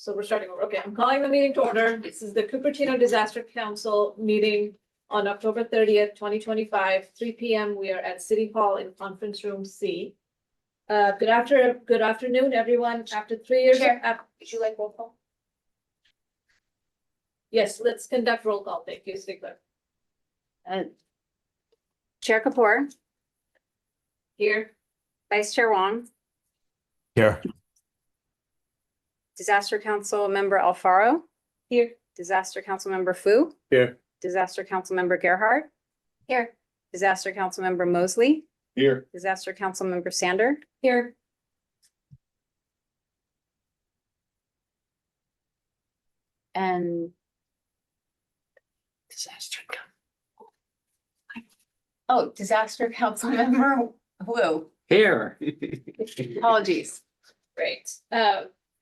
So we're starting over. Okay, I'm calling the meeting to order. This is the Cupertino Disaster Council meeting on October 30th, 2025, 3 p.m. We are at City Hall in Conference Room C. Good afternoon, everyone. After 3 years. Chair, would you like roll call? Yes, let's conduct roll call. Thank you, Stigler. Chair Kapoor, Here. Vice Chair Wong, Here. Disaster Council Member Alfaro. Here. Disaster Council Member Fu. Here. Disaster Council Member Gerhart. Here. Disaster Council Member Mosley. Here. Disaster Council Member Sander. Here. And Disaster Council Member Wu. Here. Apologies. Great.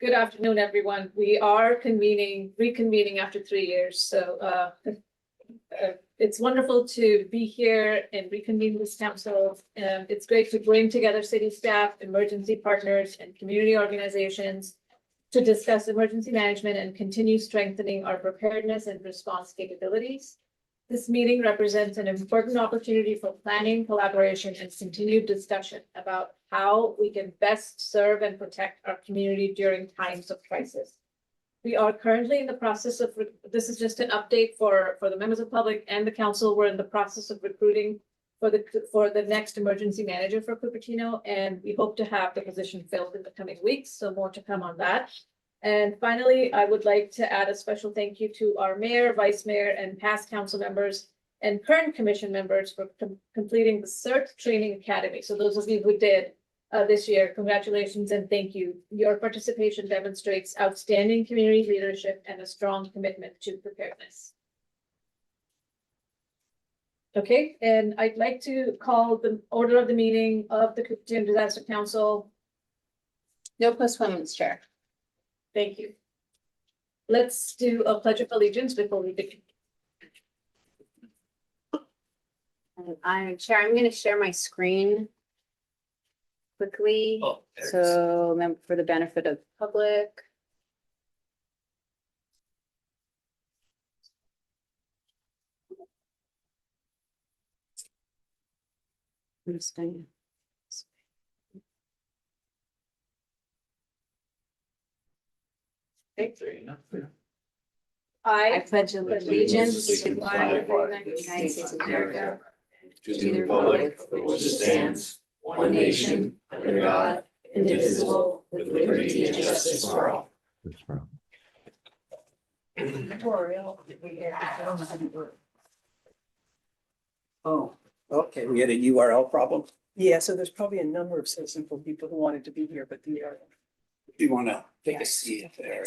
Good afternoon, everyone. We are reconvening after 3 years. So it's wonderful to be here and reconvene this council. It's great to bring together city staff, emergency partners, and community organizations to discuss emergency management and continue strengthening our preparedness and response capabilities. This meeting represents an important opportunity for planning, collaboration, and continued discussion about how we can best serve and protect our community during times of crisis. We are currently in the process of, this is just an update for the members of the public and the council. We're in the process of recruiting for the next emergency manager for Cupertino, and we hope to have the position filled in the coming weeks. So more to come on that. And finally, I would like to add a special thank you to our mayor, vice mayor, and past council members and current commission members for completing the CERT Training Academy. So those of you who did this year, congratulations and thank you. Your participation demonstrates outstanding community leadership and a strong commitment to preparedness. Okay, and I'd like to call the order of the meeting of the Cupertino Disaster Council. No postponements, Chair. Thank you. Let's do a pledge of allegiance before we begin. And Chair, I'm going to share my screen quickly. Oh, So for the benefit of the public. I'm just going I pledge allegiance to the flag of the United States of America, to the republic for which it stands, one nation, under God, indivisible, with liberty and justice for all. Oh, okay, we had a URL problem. Yeah, so there's probably a number of citizenship people who wanted to be here, but the Do you want to take a seat there?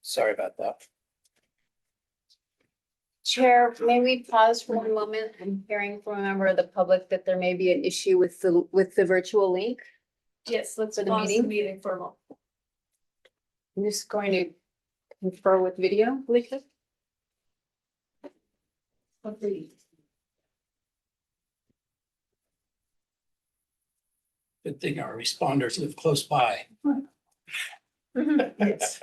Sorry about that. Chair, may we pause for one moment? I'm hearing from a member of the public that there may be an issue with the virtual link. Yes, let's For the pause the meeting? meeting for a moment. I'm just going to confer with video, Lisa. Good thing our responders live close by. yes.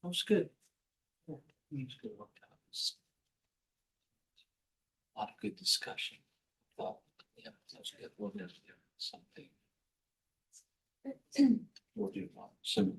That was good. Means good work. A lot of good discussion. Well, yeah, that was good. We'll do something. We'll do some.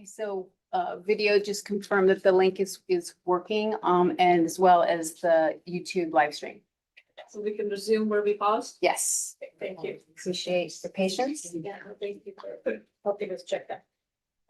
So video just confirmed that the link is working, and as well as the YouTube live stream. So we can resume where we paused? Yes, Thank you. appreciate the patience. Yeah, thank you for helping us check that.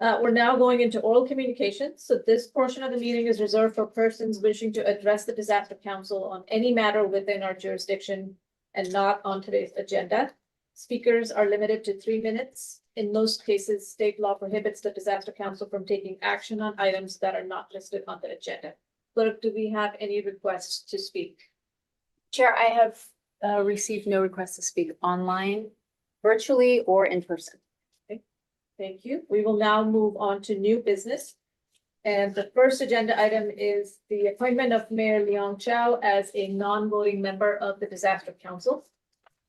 We're now going into oral communications. So this portion of the meeting is reserved for persons wishing to address the disaster council on any matter within our jurisdiction and not on today's agenda. Speakers are limited to 3 minutes. In most cases, state law prohibits the disaster council from taking action on items that are not listed on the agenda. Clerk, do we have any requests to speak? Chair, I have received no request to speak online, virtually, or in person. Thank you. We will now move on to new business. And the first agenda item is the appointment of Mayor Leong Chow as a non-voting member of the Disaster Council.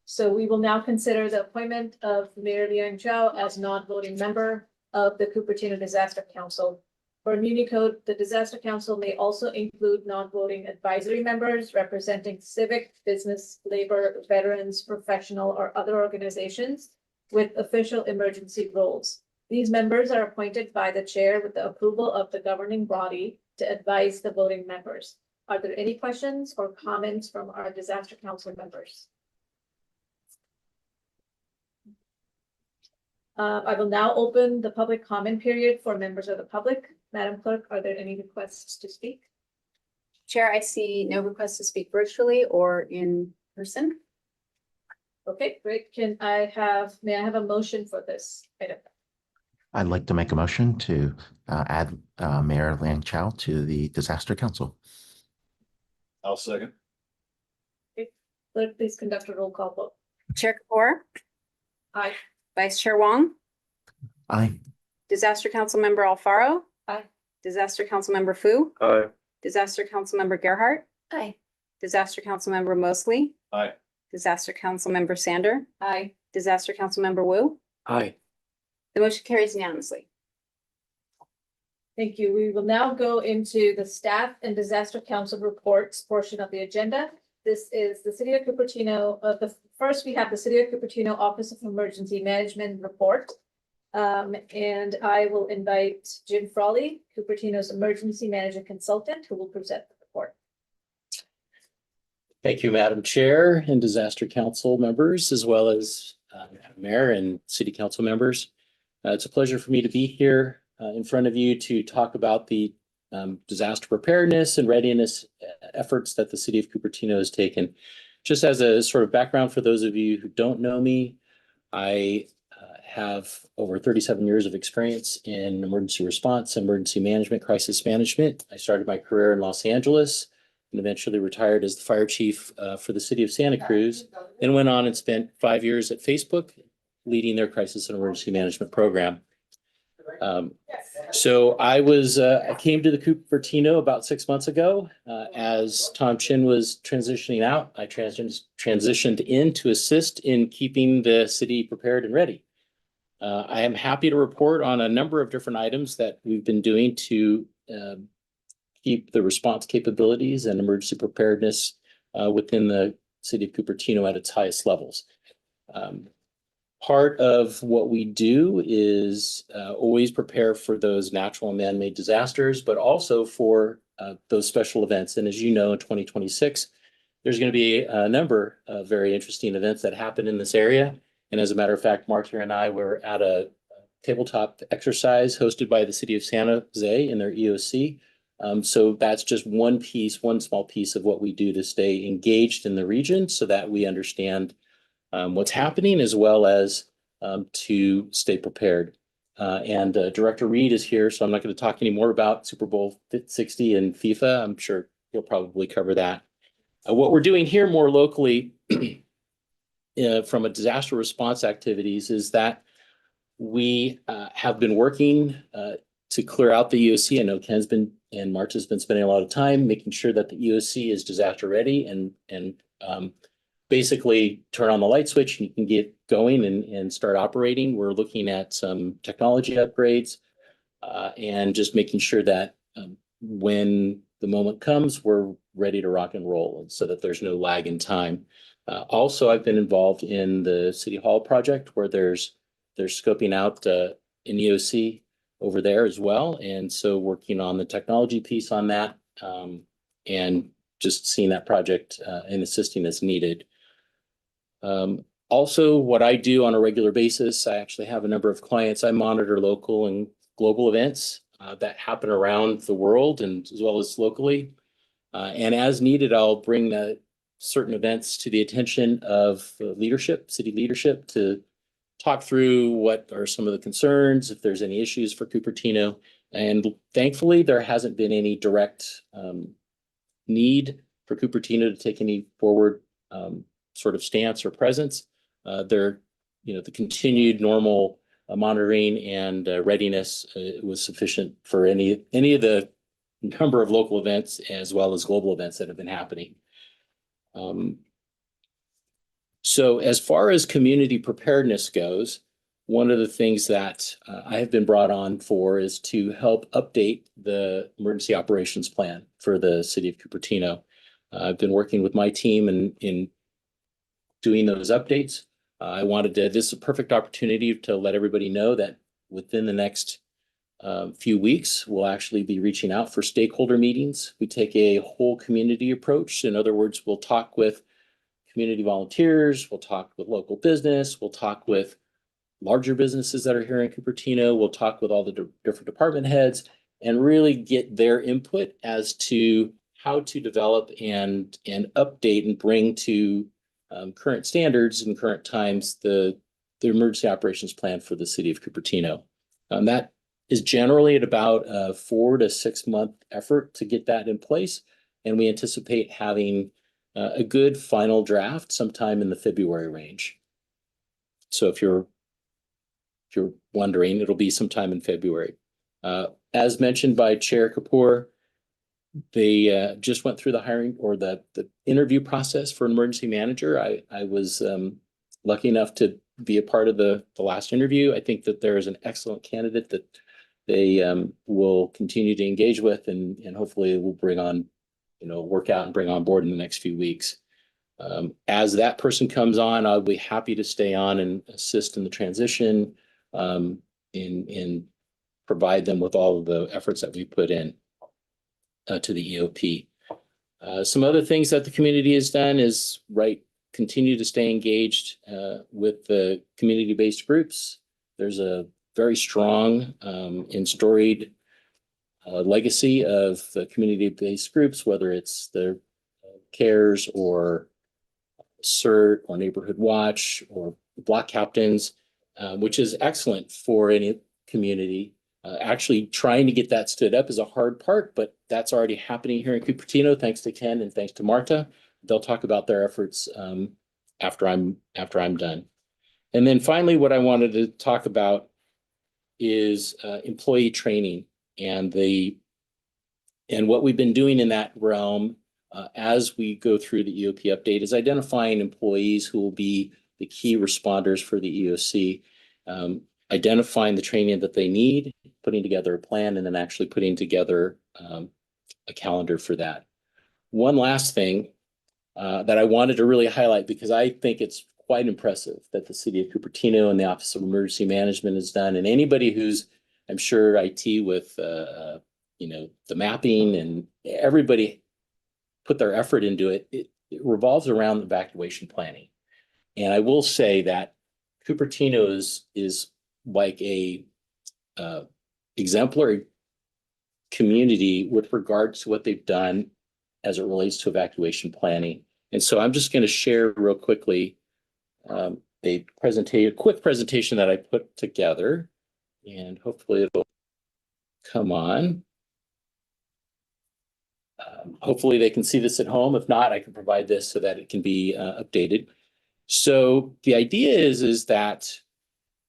So we will now consider the appointment of Mayor Leong Chow as non-voting member of the Cupertino Disaster Council. For Muni Code, the Disaster Council may also include non-voting advisory members representing civic, business, labor, veterans, professional, or other organizations with official emergency roles. These members are appointed by the chair with the approval of the governing body to advise the voting members. Are there any questions or comments from our Disaster Council members? I will now open the public comment period for members of the public. Madam Clerk, are there any requests to speak? Chair, I see no request to speak virtually or in person. Okay, great. May I have a motion for this item? I'd like to make a motion to add Mayor Liang Chow to the Disaster Council. I'll second. Clerk, please conduct a roll call vote. Chair Kapoor, Aye. Vice Chair Wong, Aye. Disaster Council Member Alfaro. Aye. Disaster Council Member Fu, Aye. Disaster Council Member Gerhart. Aye. Disaster Council Member Mosley, Aye. Disaster Council Member Sander, Aye. Disaster Council Member Wu. Aye. The motion carries unanimously. Thank you. We will now go into the staff and disaster council reports portion of the agenda. This is the City of Cupertino. First, we have the City of Cupertino Office of Emergency Management report. And I will invite Jim Frawley, Cupertino's Emergency Management Consultant, who will present the report. Thank you, Madam Chair and Disaster Council members, as well as Mayor and City Council members. It's a pleasure for me to be here in front of you to talk about the disaster preparedness and readiness efforts that the City of Cupertino has taken. Just as a sort of background for those of you who don't know me, I have over 37 years of experience in emergency response, emergency management, crisis management. I started my career in Los Angeles and eventually retired as the fire chief for the city of Santa Cruz, then went on and spent 5 years at Facebook leading their crisis and emergency management program. So I came to the Cupertino about 6 months ago as Tom Chin was transitioning out. I transitioned in to assist in keeping the city prepared and ready. I am happy to report on a number of different items that we've been doing to keep the response capabilities and emergency preparedness within the City of Cupertino at its highest levels. Part of what we do is always prepare for those natural and man-made disasters, but also for those special events. And as you know, in 2026, there's going to be a number of very interesting events that happen in this area. And as a matter of fact, Marcia and I were at a tabletop exercise hosted by the City of San Jose in their EOC. So that's just one small piece of what we do to stay engaged in the region so that we understand what's happening as well as to stay prepared. And Director Reed is here, so I'm not going to talk anymore about Super Bowl 60 and FIFA. I'm sure he'll probably cover that. What we're doing here more locally from a disaster response activities is that we have been working to clear out the EOC. I know Ken's been and March has been spending a lot of time making sure that the EOC is disaster ready and basically turn on the light switch and you can get going and start operating. We're looking at some technology upgrades and just making sure that when the moment comes, we're ready to rock and roll and so that there's no lag in time. Also, I've been involved in the City Hall project where they're scoping out an EOC over there as well. And so working on the technology piece on that, and just seeing that project and assisting as needed. Also, what I do on a regular basis, I actually have a number of clients. I monitor local and global events that happen around the world and as well as locally. And as needed, I'll bring certain events to the attention of leadership, city leadership, to talk through what are some of the concerns, if there's any issues for Cupertino. And thankfully, there hasn't been any direct need for Cupertino to take any forward sort of stance or presence. The continued normal monitoring and readiness was sufficient for any of the number of local events as well as global events that have been happening. So as far as community preparedness goes, one of the things that I have been brought on for is to help update the emergency operations plan for the city of Cupertino. I've been working with my team in doing those updates. This is a perfect opportunity to let everybody know that within the next few weeks, we'll actually be reaching out for stakeholder meetings. We take a whole community approach. In other words, we'll talk with community volunteers, we'll talk with local business, we'll talk with larger businesses that are here in Cupertino, we'll talk with all the different department heads and really get their input as to how to develop and update and bring to current standards and current times the emergency operations plan for the city of Cupertino. That is generally at about a 4 to 6 month effort to get that in place. And we anticipate having a good final draft sometime in the February range. So if you're wondering, it'll be sometime in February. As mentioned by Chair Kapoor, they just went through the hiring or the interview process for an emergency manager. I was lucky enough to be a part of the last interview. I think that there is an excellent candidate that they will continue to engage with and hopefully will bring on, work out and bring on board in the next few weeks. As that person comes on, I'll be happy to stay on and assist in the transition and provide them with all of the efforts that we put in to the EOP. Some other things that the community has done is continue to stay engaged with the community-based groups. There's a very strong and storied legacy of the community-based groups, whether it's the CARES or CERT or Neighborhood Watch or Block Captains, which is excellent for any community. Actually trying to get that stood up is a hard part, but that's already happening here in Cupertino, thanks to Ken and thanks to Marta. They'll talk about their efforts after I'm done. And then finally, what I wanted to talk about is employee training and what we've been doing in that realm as we go through the EOP update is identifying employees who will be the key responders for the EOC, identifying the training that they need, putting together a plan, and then actually putting together a calendar for that. One last thing that I wanted to really highlight, because I think it's quite impressive that the city of Cupertino and the Office of Emergency Management has done, and anybody who's, I'm sure, IT with the mapping and everybody put their effort into it. It revolves around evacuation planning. And I will say that Cupertino is like a exemplary community with regards to what they've done as it relates to evacuation planning. And so I'm just going to share real quickly a quick presentation that I put together, and hopefully it'll come on. Hopefully they can see this at home. If not, I can provide this so that it can be updated. So the idea is that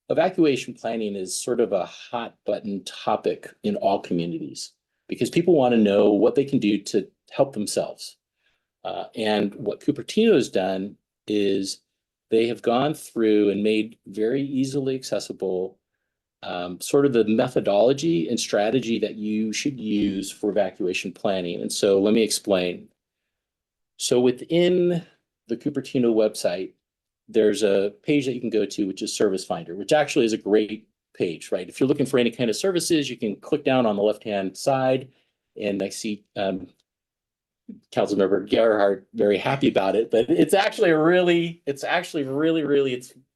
evacuation planning is sort of a hot button topic in all communities because people want to know what they can do to help themselves. And what Cupertino has done is they have gone through and made very easily accessible sort of the methodology and strategy that you should use for evacuation planning. And so let me explain. So within the Cupertino website, there's a page that you can go to, which is Service Finder, which actually is a great page, right? If you're looking for any kind of services, you can click down on the left-hand side, and I see Councilmember Gerhard very happy about it, but it's actually really, it's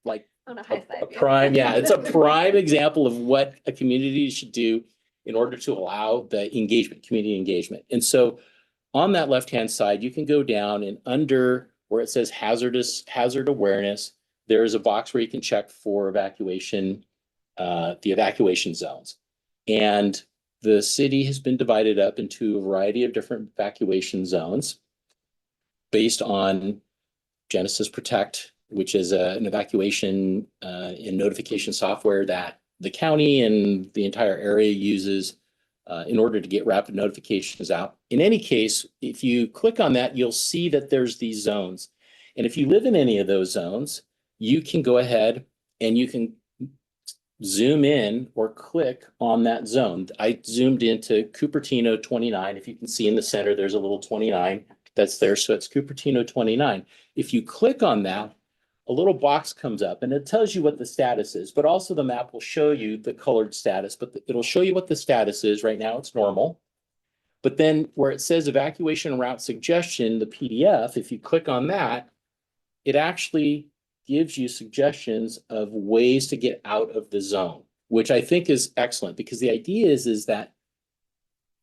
like On a a high five. prime, yeah, it's a prime example of what a community should do in order to allow the engagement, community engagement. And so on that left-hand side, you can go down and under where it says hazard awareness, there is a box where you can check for evacuation, the evacuation zones. And the city has been divided up into a variety of different evacuation zones based on Genesis Protect, which is an evacuation and notification software that the county and the entire area uses in order to get rapid notifications out. In any case, if you click on that, you'll see that there's these zones. And if you live in any of those zones, you can go ahead and you can zoom in or click on that zone. I zoomed into Cupertino 29. If you can see in the center, there's a little 29 that's there. So it's Cupertino 29. If you click on that, a little box comes up and it tells you what the status is, but also the map will show you the colored status, but it'll show you what the status is. Right now it's normal. But then where it says evacuation route suggestion, the PDF, if you click on that, it actually gives you suggestions of ways to get out of the zone, which I think is excellent, because the idea is that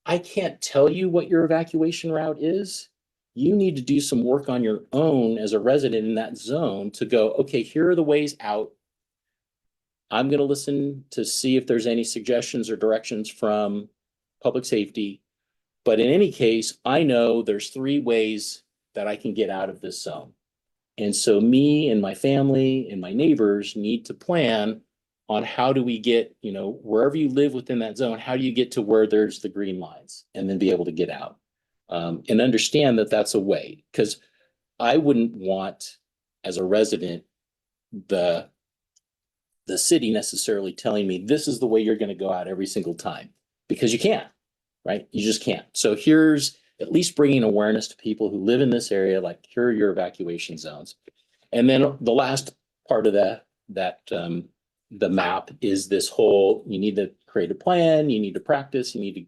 I can't tell you what your evacuation route is. You need to do some work on your own as a resident in that zone to go, okay, here are the ways out. I'm going to listen to see if there's any suggestions or directions from public safety. But in any case, I know there's 3 ways that I can get out of this zone. And so me and my family and my neighbors need to plan on how do we get, you know, wherever you live within that zone, how do you get to where there's the green lines and then be able to get out? And understand that that's a way, because I wouldn't want, as a resident, the city necessarily telling me this is the way you're going to go out every single time, because you can't, right? You just can't. So here's at least bringing awareness to people who live in this area, like here are your evacuation zones. And then the last part of the map is this whole, you need to create a plan, you need to practice, you need to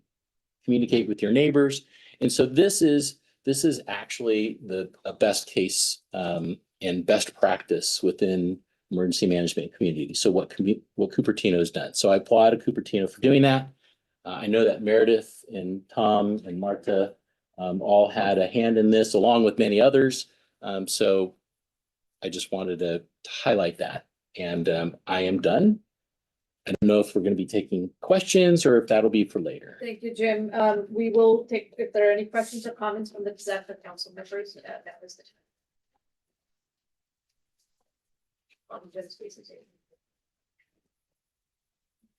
communicate with your neighbors. And so this is actually a best case and best practice within emergency management community. So what Cupertino has done. So I applaud Cupertino for doing that. I know that Meredith and Tom and Marta all had a hand in this, along with many others. So I just wanted to highlight that. And I am done. I don't know if we're going to be taking questions or if that'll be for later. Thank you, Jim. We will take, if there are any questions or comments from the Gazette council members, that was the time. On Jim's presentation.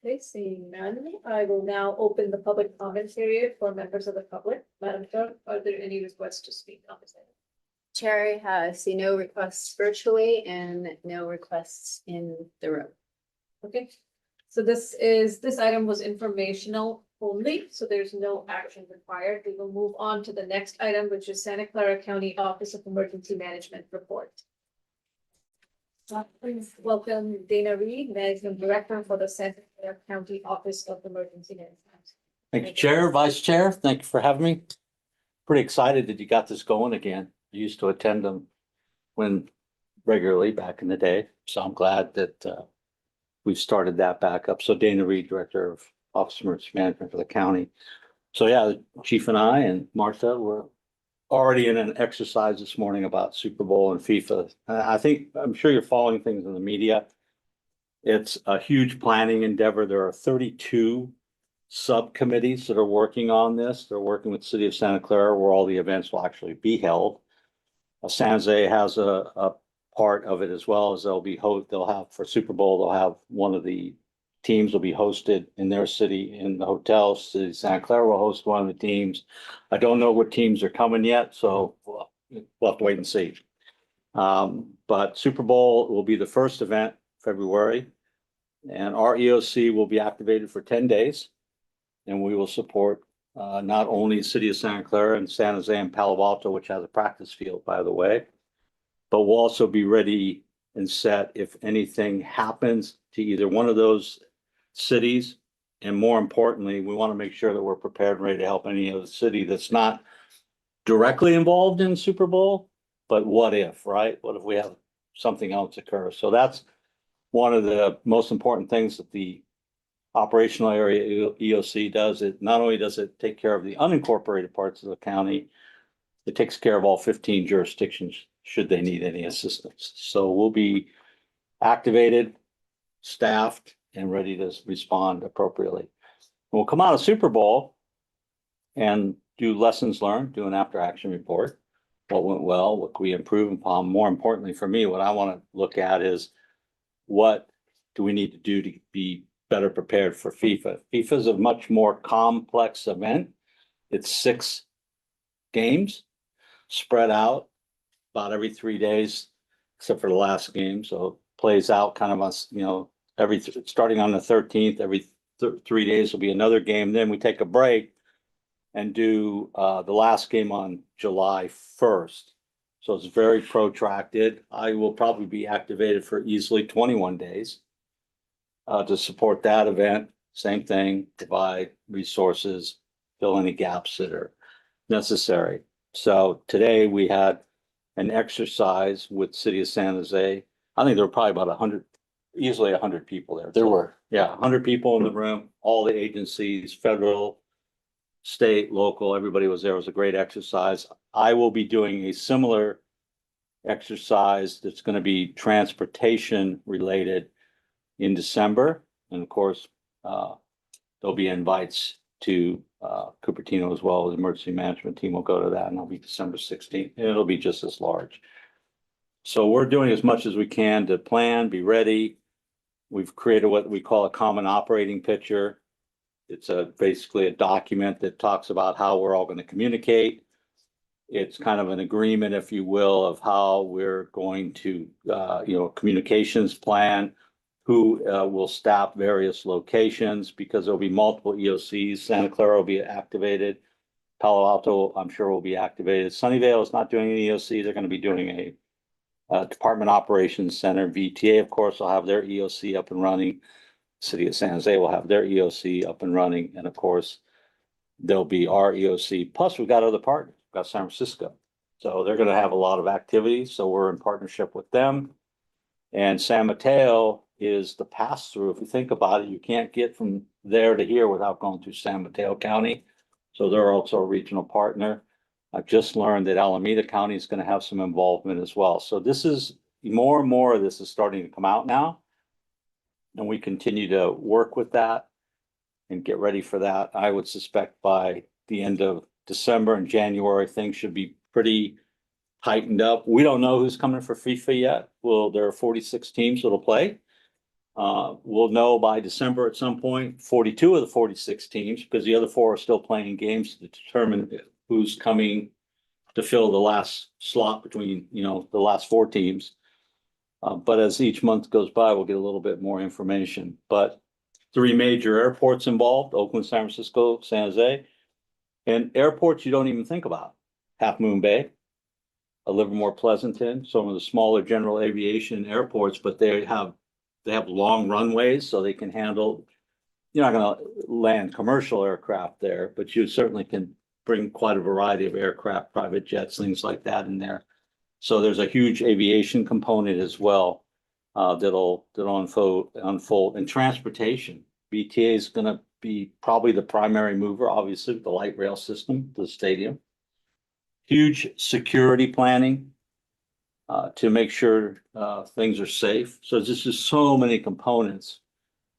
Okay, seeing none, I will now open the public comment period for members of the public. Madam Clerk, are there any requests to speak on this item? Chair, I see no requests virtually and no requests in the room. Okay, so this item was informational only, so there's no action required. We will move on to the next item, which is Santa Clara County Office of Emergency Management report. Please welcome Dana Reed, Management Director for the Santa Clara County Office of Emergency Management. Thank you, Chair, Vice Chair. Thank you for having me. Pretty excited that you got this going again. I used to attend them regularly back in the day. So I'm glad that we've started that back up. So Dana Reed, Director of Office of Emergency Management for the county. So yeah, the Chief and I and Martha were already in an exercise this morning about Super Bowl and FIFA. I'm sure you're following things in the media. It's a huge planning endeavor. There are 32 subcommittees that are working on this. They're working with the City of Santa Clara, where all the events will actually be held. San Jose has a part of it, as well as they'll have for Super Bowl, they'll have one of the teams will be hosted in their city in the hotel. City of Santa Clara will host one of the teams. I don't know what teams are coming yet, so we'll have to wait and see. But Super Bowl will be the first event, February, and our EOC will be activated for 10 days. And we will support not only the City of Santa Clara and San Jose and Palo Alto, which has a practice field, by the way, but we'll also be ready and set if anything happens to either one of those cities. And more importantly, we want to make sure that we're prepared and ready to help any other city that's not directly involved in Super Bowl, but what if, right? What if we have something else occur? So that's one of the most important things that the operational area EOC does. It not only does it take care of the unincorporated parts of the county, it takes care of all 15 jurisdictions should they need any assistance. So we'll be activated, staffed, and ready to respond appropriately. We'll come out of Super Bowl and do lessons learned, do an after action report. What went well, what can we improve upon? More importantly for me, what I want to look at is what do we need to do to be better prepared for FIFA? FIFA is a much more complex event. It's 6 games spread out about every 3 days, except for the last game. So it plays out kind of us, starting on the 13th, every 3 days will be another game. Then we take a break and do the last game on July 1st. So it's very protracted. I will probably be activated for easily 21 days to support that event. Same thing, provide resources, fill any gaps that are necessary. So today we had an exercise with City of San Jose. I think there were probably about 100, easily 100 people there. There were. Yeah, 100 people in the room, all the agencies, federal, state, local, everybody was there. It was a great exercise. I will be doing a similar exercise that's going to be transportation related in December. And of course, there'll be invites to Cupertino as well. The emergency management team will go to that, and it'll be December 16th. And it'll be just as large. So we're doing as much as we can to plan, be ready. We've created what we call a common operating picture. It's basically a document that talks about how we're all going to communicate. It's kind of an agreement, if you will, of how we're going to, communications plan, who will staff various locations, because there'll be multiple EOCs. Santa Clara will be activated. Palo Alto, I'm sure, will be activated. Sunnyvale is not doing an EOC. They're going to be doing a Department Operations Center. VTA, of course, will have their EOC up and running. City of San Jose will have their EOC up and running. And of course, there'll be our EOC. Plus, we've got other partners. We've got San Francisco. So they're going to have a lot of activities. So we're in partnership with them. And San Mateo is the pass-through. If you think about it, you can't get from there to here without going through San Mateo County. So they're also a regional partner. I've just learned that Alameda County is going to have some involvement as well. So this is more and more of this is starting to come out now. And we continue to work with that and get ready for that. I would suspect by the end of December and January, things should be pretty tightened up. We don't know who's coming for FIFA yet. There are 46 teams that'll play. We'll know by December at some point, 42 of the 46 teams, because the other 4 are still playing games to determine who's coming to fill the last slot between, the last 4 teams. But as each month goes by, we'll get a little bit more information. But 3 major airports involved: Oakland, San Francisco, San Jose. And airports you don't even think about: Half Moon Bay, Livermore, Pleasanton, some of the smaller general aviation airports, but they have long runways, so they can handle. You're not going to land commercial aircraft there, but you certainly can bring quite a variety of aircraft, private jets, things like that in there. So there's a huge aviation component as well that'll unfold. And transportation, BTA is going to be probably the primary mover, obviously, with the light rail system, the stadium. Huge security planning to make sure things are safe. So there's just so many components.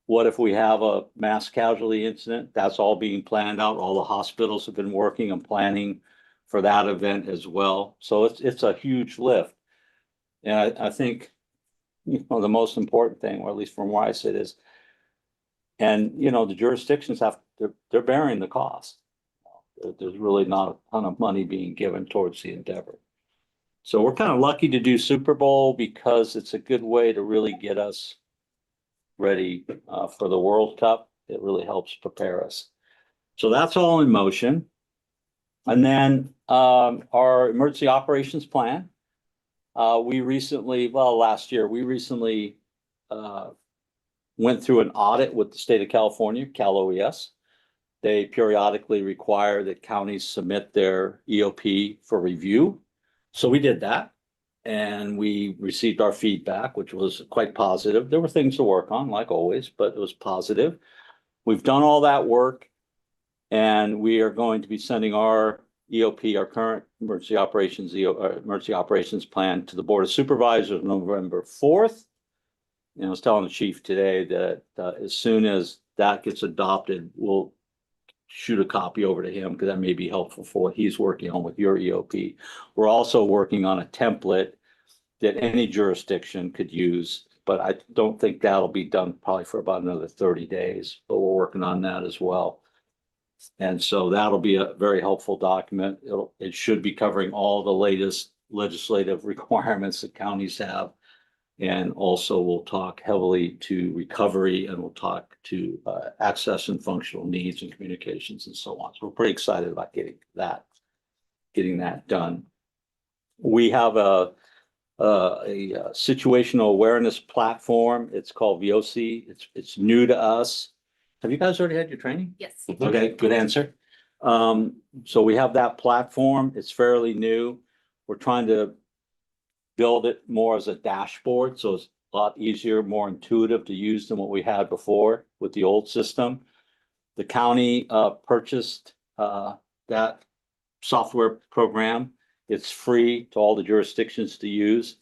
What if we have a mass casualty incident? That's all being planned out. All the hospitals have been working and planning for that event as well. So it's a huge lift. And I think, the most important thing, or at least from where I sit, is, and, the jurisdictions they're bearing the cost. There's really not a ton of money being given towards the endeavor. So we're kind of lucky to do Super Bowl because it's a good way to really get us ready for the World Cup. It really helps prepare us. So that's all in motion. And then our emergency operations plan. Last year, we recently, went through an audit with the state of California, Cal OES. They periodically require that counties submit their EOP for review. So we did that and we received our feedback, which was quite positive. There were things to work on, like always, but it was positive. We've done all that work and we are going to be sending our EOP, our current emergency operations plan to the Board of Supervisors November 4th. And I was telling the chief today that as soon as that gets adopted, we'll shoot a copy over to him because that may be helpful for what he's working on with your EOP. We're also working on a template that any jurisdiction could use, but I don't think that'll be done probably for about another 30 days, but we're working on that as well. And so that'll be a very helpful document. It should be covering all the latest legislative requirements that counties have. And also we'll talk heavily to recovery and we'll talk to access and functional needs and communications and so on. So we're pretty excited about getting that done. We have a situational awareness platform. It's called VOC. It's new to us. Have you guys already had your training? Yes. Okay, good answer. So we have that platform. It's fairly new. We're trying to build it more as a dashboard, so it's a lot easier, more intuitive to use than what we had before with the old system. The county purchased that software program. It's free to all the jurisdictions to use.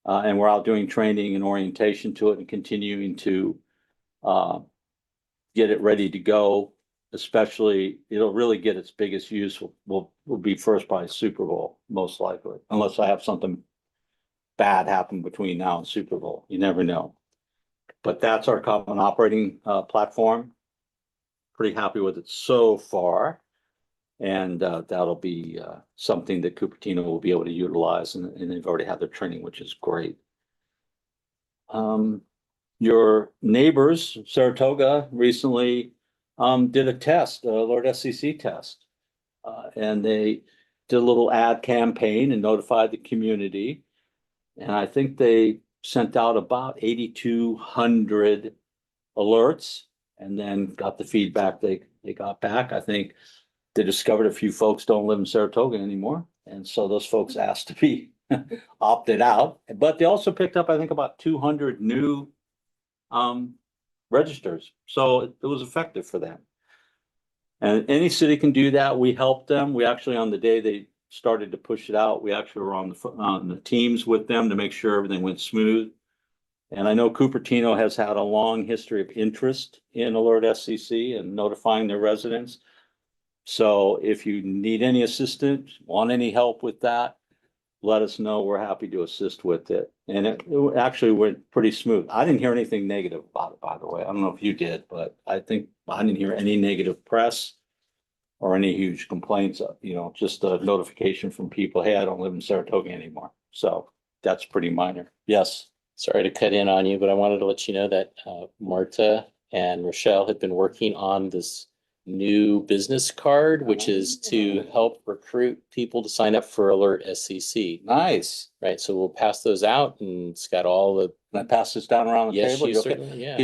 And we're out doing training and orientation to it and continuing to get it ready to go. Especially, it'll really get its biggest use will be first by Super Bowl, most likely, unless I have something bad happen between now and Super Bowl. You never know. But that's our common operating platform. Pretty happy with it so far. And that'll be something that Cupertino will be able to utilize, and they've already had their training, which is great. Your neighbors, Saratoga, recently did a test, Alert SCC test. And they did a little ad campaign and notified the community. And I think they sent out about 8,200 alerts and then got the feedback they got back. I think they discovered a few folks don't live in Saratoga anymore. And so those folks asked to be opted out. But they also picked up, I think, about 200 new registers. So it was effective for them. And any city can do that. We helped them. We actually, on the day they started to push it out, we actually were on the teams with them to make sure everything went smooth. And I know Cupertino has had a long history of interest in Alert SCC and notifying their residents. So if you need any assistance, want any help with that, let us know. We're happy to assist with it. And it actually went pretty smooth. I didn't hear anything negative about it, by the way. I don't know if you did, but I think I didn't hear any negative press or any huge complaints, just a notification from people, hey, I don't live in Saratoga anymore. So that's pretty minor. Yes. Sorry to cut in on you, but I wanted to let you know that Marta and Rochelle had been working on this new business card, which is to help recruit people to sign up for Alert SCC. Nice. Right, so we'll pass those out and it's got all the. Can I pass this down around the Yes, table? you You okay? certainly, yeah.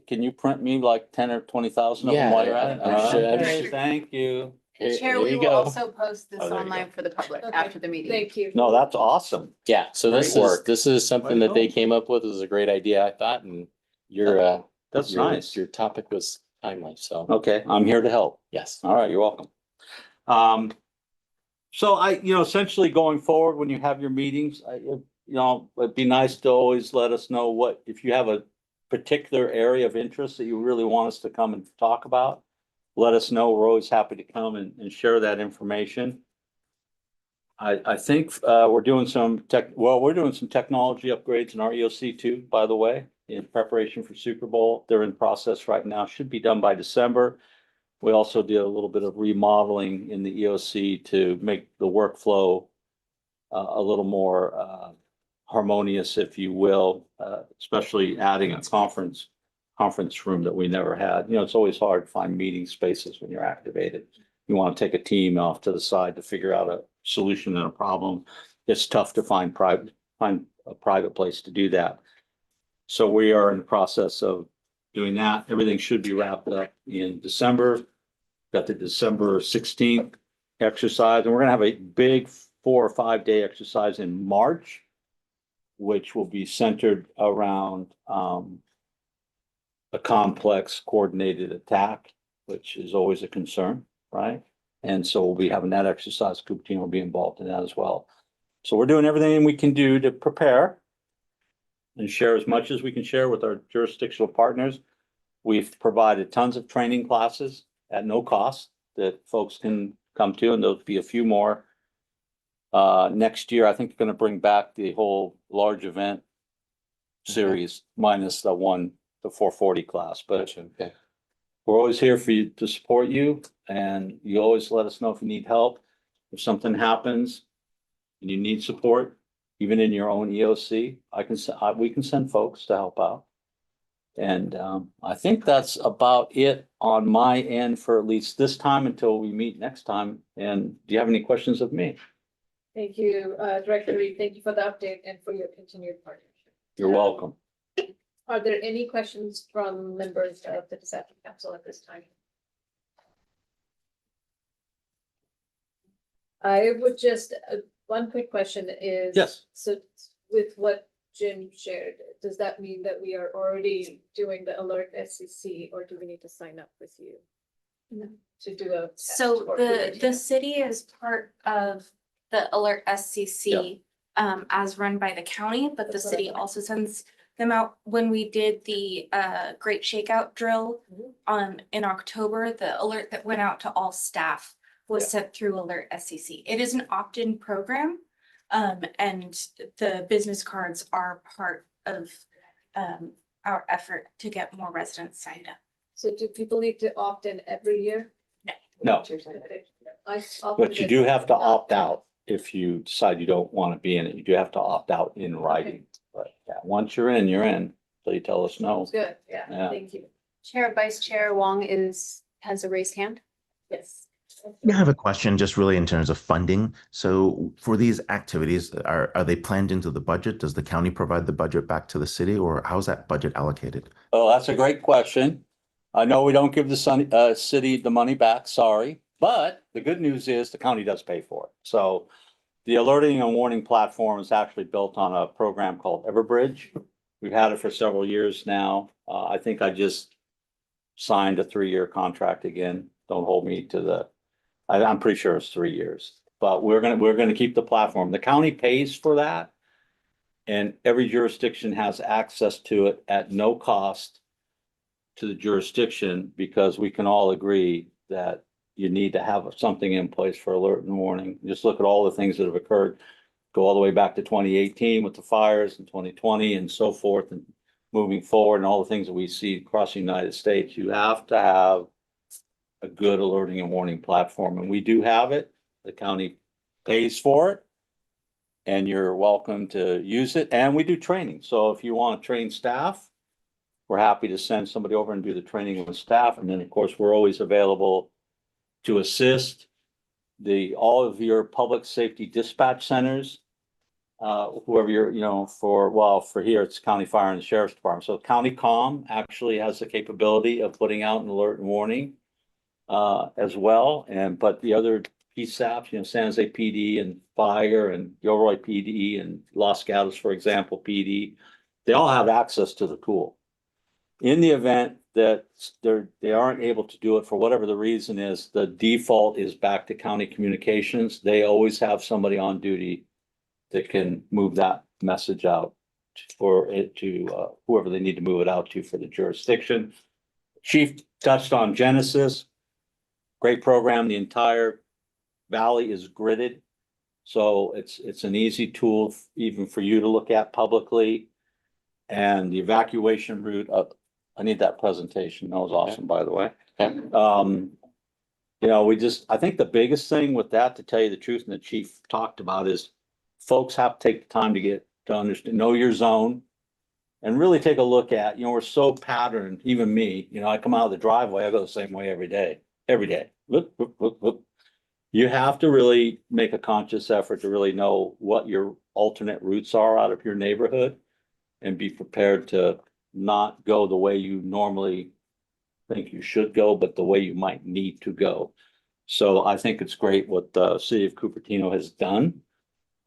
Can you print me like 10 or 20,000 of them Yeah, while you're at it? I'm sure- I'm sure. Thank you. There- Chair, there we you will go. also post this Oh, there you online go. for the public Okay, after the meeting. Thank you. No, that's awesome. Yeah, so Great work. this is something Way to that they go. came up with. It was a great idea, I thought, and That's your- nice. Your topic was timely, so Okay, I'm here to help. yes. All right, you're welcome. So essentially going forward, when you have your meetings, it'd be nice to always let us know if you have a particular area of interest that you really want us to come and talk about. Let us know. We're always happy to come and share that information. I think we're doing some technology upgrades in our EOC too, by the way, in preparation for Super Bowl. They're in process right now, should be done by December. We also did a little bit of remodeling in the EOC to make the workflow a little more harmonious, if you will, especially adding a conference room that we never had. It's always hard to find meeting spaces when you're activated. You want to take a team off to the side to figure out a solution and a problem. It's tough to find a private place to do that. So we are in the process of doing that. Everything should be wrapped up in December. Got the December 16th exercise, and we're gonna have a big 4 or 5 day exercise in March, which will be centered around a complex coordinated attack, which is always a concern, right? And so we'll be having that exercise. Cupertino will be involved in that as well. So we're doing everything we can do to prepare and share as much as we can share with our jurisdictional partners. We've provided tons of training classes at no cost that folks can come to, and there'll be a few more. Next year, I think they're gonna bring back the whole large event series minus the 440 class, but Okay. we're always here for you to support you, and you always let us know if you need help. If something happens and you need support, even in your own EOC, we can send folks to help out. And I think that's about it on my end for at least this time until we meet next time. And do you have any questions of me? Thank you, Director Reed. Thank you for the update and for your continued partnership. You're welcome. Are there any questions from members of the Disaster Council at this time? I would just, one quick question is. Yes. So with what Jim shared, does that mean that we are already doing the alert SCC, or do we need to sign up with you? To do a. test, So or do we the need- city is part of the Alert SCC as run by the county, but the That's what I city thought. also sends them out. When we did the Great Shakeout drill Mhm. in October, the alert that went out to all staff was Yeah. sent through Alert SCC. It is an opt-in program. And the business cards are part of our effort to get more residents signed up. So do people need to opt in every year? No, I but you do have to opt out if you decide you don't want to be in it. You do have to opt out in writing. But yeah, once you're in, so you tell us no. Sounds good, yeah, Yeah. thank you, Chair, Vice Chair Wong has a raised hand. yes. Yeah, I have a question just really in terms of funding. So for these activities, are they planned into the budget? Does the county provide the budget back to the city, or how's that budget allocated? Oh, that's a great question. I know we don't give the city the money back, sorry, but the good news is the county does pay for it. So the alerting and warning platform is actually built on a program called Everbridge. We've had it for several years now. I think I just signed a 3-year contract again. Don't hold me to I'm pretty sure it's 3 years, but we're gonna keep the platform. The county pays for that. And every jurisdiction has access to it at no cost to the jurisdiction, because we can all agree that you need to have something in place for alert and warning. Just look at all the things that have occurred. Go all the way back to 2018 with the fires and 2020 and so forth, and moving forward and all the things that we see across the United States. You have to have a good alerting and warning platform, and we do have it. The county pays for it, and you're welcome to use it. And we do training. So if you want to train staff, we're happy to send somebody over and do the training with staff. And then, of course, we're always available to assist all of your public safety dispatch centers. Whoever you're, for here, it's County Fire and the Sheriff's Department. So County Comm actually has the capability of putting out an alert and warning as well. But the other PSAPs, San Jose PD and Fire and Gilroy PD and Los Gatos, for example, PD, they all have access to the tool. In the event that they aren't able to do it for whatever the reason is, the default is back to county communications. They always have somebody on duty that can move that message out for it to whoever they need to move it out to for the jurisdiction. Chief touched on Genesis. Great program. The entire valley is gridded. So it's an easy tool even for you to look at publicly. And the evacuation route, I need that presentation. That was awesome, by the way. I think the biggest thing with that, to tell you the truth, and the chief talked about, is folks have to take the time to understand, know your zone, and really take a look at, we're so patterned, even me, I come out of the driveway, I go the same way every day. Whoop, whoop, whoop, whoop. You have to really make a conscious effort to really know what your alternate routes are out of your neighborhood and be prepared to not go the way you normally think you should go, but the way you might need to go. So I think it's great what the city of Cupertino has done.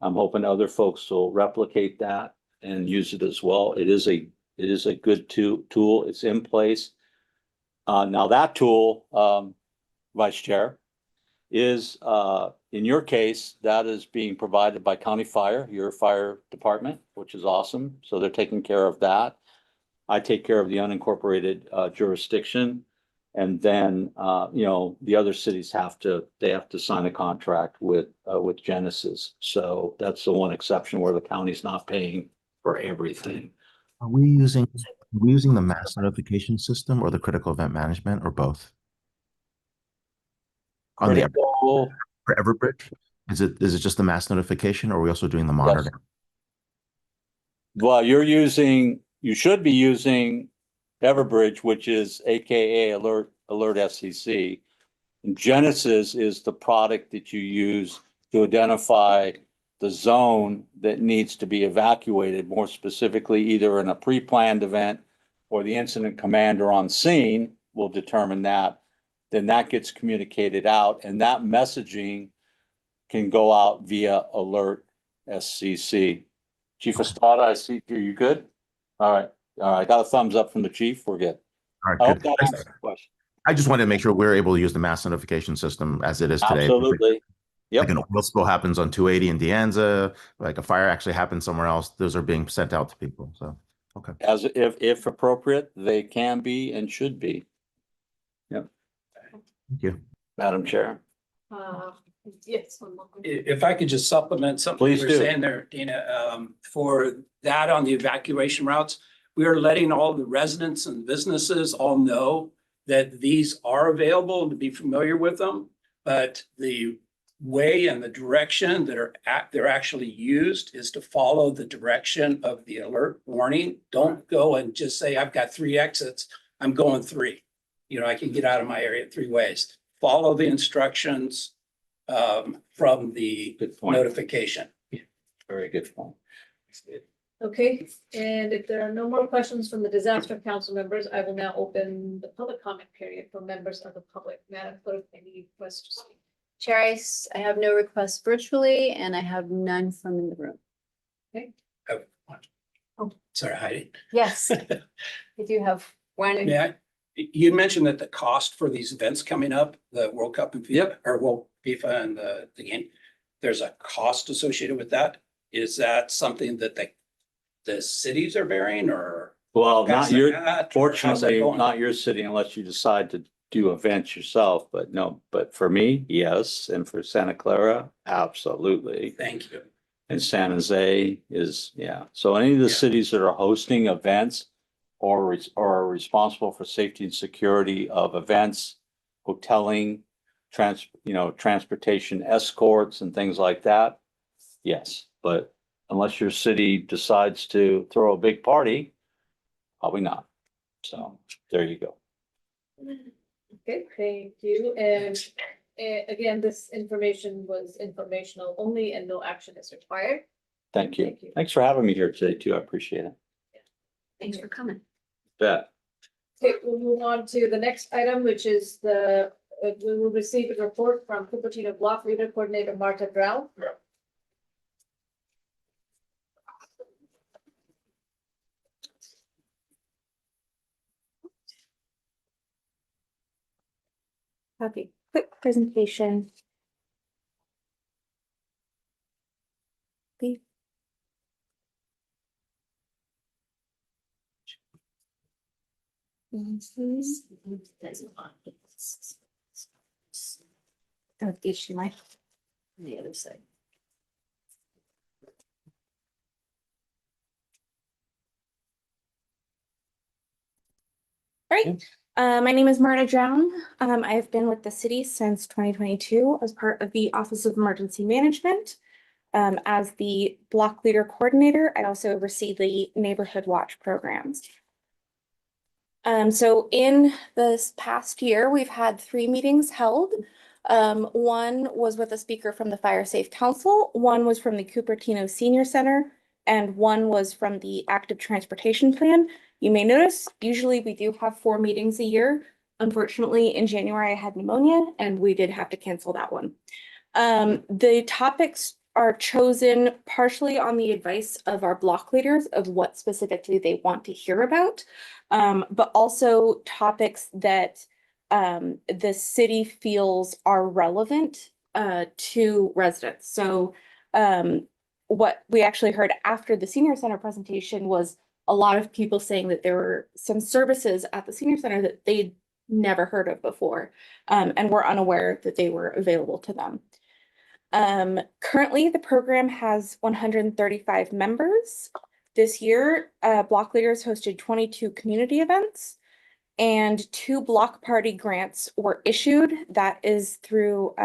I'm hoping other folks will replicate that and use it as well. It is a good tool. It's in place. Now that tool, Vice Chair, is in your case, that is being provided by County Fire, your fire department, which is awesome. So they're taking care of that. I take care of the unincorporated jurisdiction. And then the other cities have to sign a contract with Genesis. So that's the one exception where the county's not paying for everything. Are we using the mass notification system or the critical event management or both? On the Critical, for Everbridge, is it just the mass notification, or are we also doing the monitoring? well, you should be using Everbridge, which is AKA Alert SCC. And Genesis is the product that you use to identify the zone that needs to be evacuated, more specifically, either in a pre-planned event or the incident commander on scene will determine that. Then that gets communicated out, and that messaging can go out via Alert SCC. Chief Estrada, I see, are you good? All right, got a thumbs up from the chief, we're good. All I right, hope good. that answers the question. I just wanted to make sure we're able to use the mass notification system as it is today. Absolutely. Like Yep, an oil spill happens on 280 in De Anza, like a fire actually happens somewhere else, those are being sent out to people. So, okay. as if appropriate, they can be and should be. Yep, Thank you. Madam Chair. Yes. one more. If I could just supplement something Please you were do. saying there, Dina, for that on the evacuation routes, we are letting all the residents and businesses all know that these are available to be familiar with them, but the way and the direction that they're actually used is to follow the direction of the alert warning. Don't go and just say, I've got 3 exits, I'm going 3. I can get out of my area 3 ways. Follow the instructions from the Good point. notification. Very good point. Okay, and if there are no more questions from the disaster council members, I will now open the public comment period for members of the public. Madam Clerk, any requests to speak? Chair, I have no requests virtually and I have none from in the room. Sorry, Heidi. Yes, I do have one. May I? You mentioned that the cost for these events coming up, the World Cup and FIFA, or World FIFA and the game, there's a cost associated with that. Is that something that the cities are bearing or? Well, not your, passing that, or how's that fortunately, going? not your city unless you decide to do events yourself, but no, but for me, yes, and for Santa Clara, absolutely. Thank you. And San Jose is, yeah. So any of the Yeah. cities that are hosting events or are responsible for safety and security of events, hoteling, transportation escorts and things like that. Yes, but unless your city decides to throw a big party, probably not. So there you go. Okay, thank you. And again, this information was informational only and no action is required. Thank you. Thank you. Thanks for having me here today too. I appreciate it. Thanks for coming. Bet. Okay, we'll move on to the next item, which is we will receive a report from Cupertino Block Leader Coordinator Marta Brown. Okay, quick presentation. Okay. Oh, issue my. On the other side. Right. My name is Marta Drown. I've been with the city since 2022 as part of the Office of Emergency Management. As the block leader coordinator, I also oversee the neighborhood watch programs. So in this past year, we've had 3 meetings held. One was with a speaker from the Fire Safe Council, one was from the Cupertino Senior Center, and one was from the Active Transportation Plan. You may notice, usually we do have 4 meetings a year. Unfortunately, in January, I had pneumonia and we did have to cancel that one. The topics are chosen partially on the advice of our block leaders of what specifically they want to hear about, but also topics that the city feels are relevant to residents. So what we actually heard after the senior center presentation was a lot of people saying that there were some services at the senior center that they'd never heard of before, and were unaware that they were available to them. Currently, the program has 135 members. This year, block leaders hosted 22 community events, and 2 block party grants were issued. That is through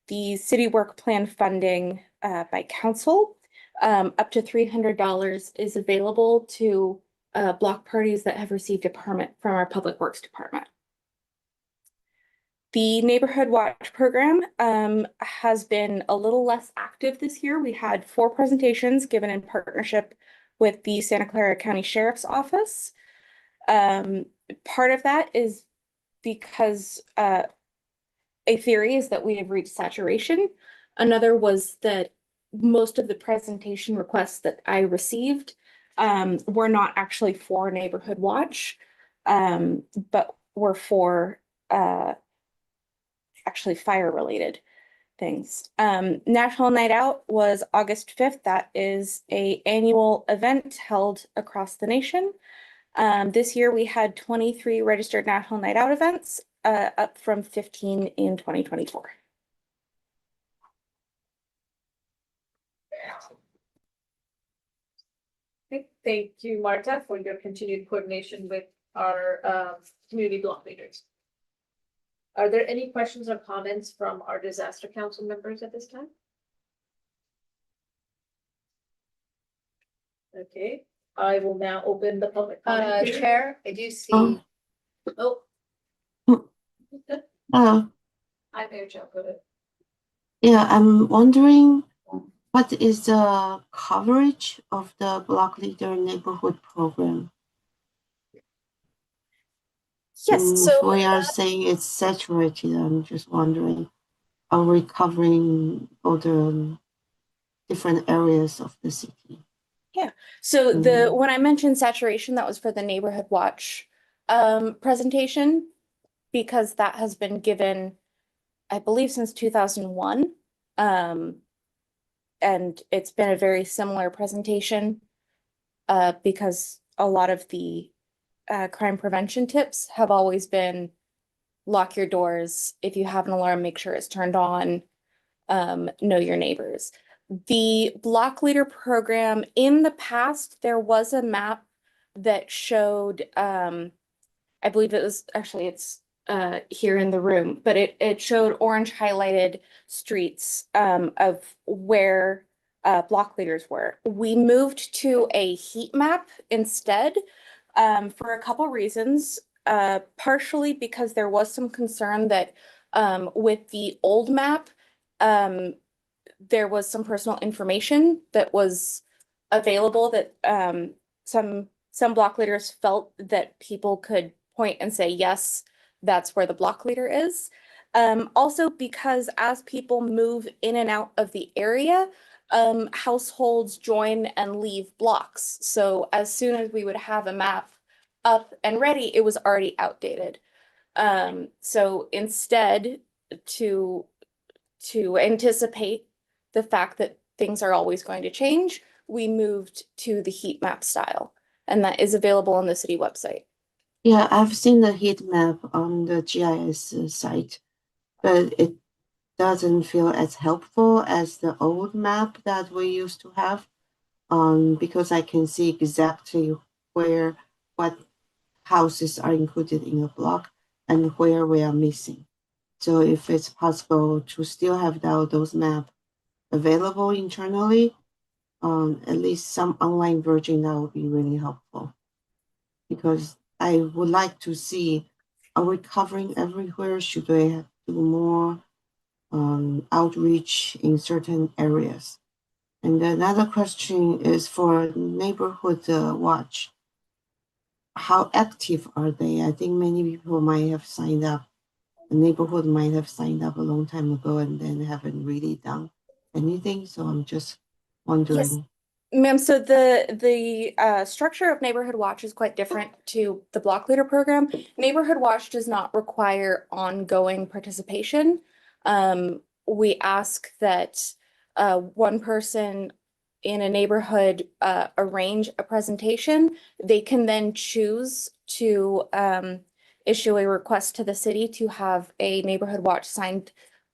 the city work plan funding by council. Up to $300 is available to block parties that have received a permit from our Public Works Department. The Neighborhood Watch program has been a little less active this year. We had 4 presentations given in partnership with the Santa Clara County Sheriff's Office. Part of that is because a theory is that we have reached saturation. Another was that most of the presentation requests that I received were not actually for Neighborhood Watch, but were for actually fire related things. National Night Out was August 5th. That is an annual event held across the nation. This year we had 23 registered National Night Out events, up from 15 in 2024. Okay, thank you, Marta, for your continued coordination with our community block leaders. Are there any questions or comments from our disaster council members at this time? Okay, I will now open the public comment. period. Chair, I do see. Oh, Uh, I'm Mayor Joe, go ahead. yeah, I'm wondering what is the coverage of the block leader neighborhood program? Yes, If we are saying it's saturated, I'm just wondering, are we covering all the different areas of the city? so when I mentioned saturation, that was for the Neighborhood Watch presentation, because that has been given, I believe, since 2001. And it's been a very similar presentation because a lot of the crime prevention tips have always been lock your doors. If you have an alarm, make sure it's turned on. Know your neighbors. The block leader program, in the past, there was a map that showed, I believe it was actually, it's here in the room, but it showed orange highlighted streets of where block leaders were. We moved to a heat map instead for a couple reasons. Partially because there was some concern that with the old map, there was some personal information that was available that some block leaders felt that people could point and say, yes, that's where the block leader is. Also because as people move in and out of the area, households join and leave blocks. So as soon as we would have a map up and ready, it was already outdated. So instead, to anticipate the fact that things are always going to change, we moved to the heat map style, and that is available on the city website. Yeah, I've seen the heat map on the GIS site, but it doesn't feel as helpful as the old map that we used to have, because I can see exactly what houses are included in a block and where we are missing. So if it's possible to still have those maps available internally, at least some online version, that would be really helpful. Because I would like to see, are we covering everywhere? Should we do more outreach in certain areas? And another question is for neighborhood watch. how active are they? I think many people might have signed up. The neighborhood might have signed up a long time ago and then haven't really done anything. So I'm just wondering. Ma'am, so the structure of Neighborhood Watch is quite different to the Block Leader program. Neighborhood Watch does not require ongoing participation. We ask that one person in a neighborhood arrange a presentation. They can then choose to issue a request to the city to have a Neighborhood Watch sign